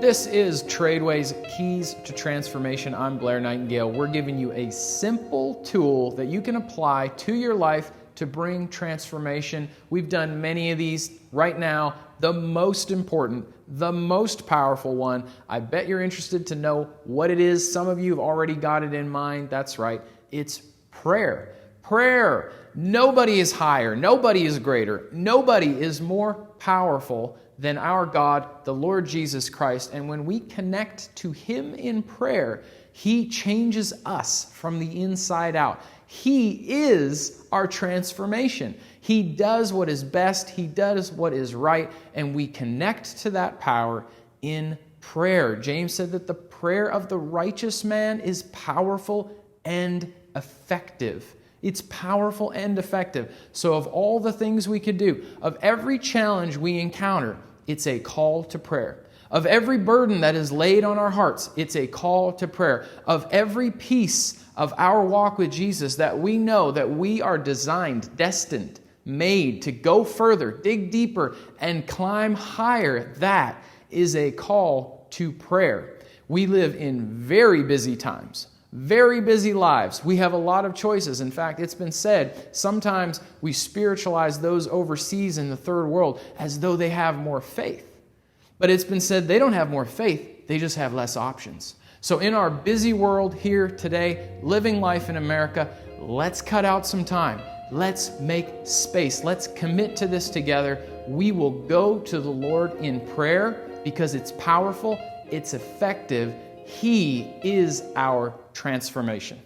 This is TRADEway's Keys to Transformation. I'm Blair Nightingale. We're giving you a simple tool that you can apply to your life to bring transformation. We've done many of these. Right now, the most important, the most powerful one, I bet you're interested to know what it is. Some of you have already got it in mind. That's right. It's prayer. Prayer. Nobody is higher. Nobody is greater. Nobody is more powerful than our God, the Lord Jesus Christ. And when we connect to Him in prayer, He changes us from the inside out. He is our transformation. He does what is best. He does what is right. And we connect to that power in prayer. James said that the prayer of the righteous man is powerful and effective. It's powerful and effective. So of all the things we could do, of every challenge we encounter, it's a call to prayer. Of every burden that is laid on our hearts, it's a call to prayer. Of every piece of our walk with Jesus that we know that we are designed, destined, made to go further, dig deeper, and climb higher, that is a call to prayer. We live in very busy times. Very busy lives. We have a lot of choices. In fact, it's been said, sometimes we spiritualize those overseas in the third world as though they have more faith. But it's been said they don't have more faith, they just have less options. So in our busy world here today, living life in America, let's cut out some time. Let's make space. Let's commit to this together. We will go to the Lord in prayer because it's powerful, it's effective. He is our transformation.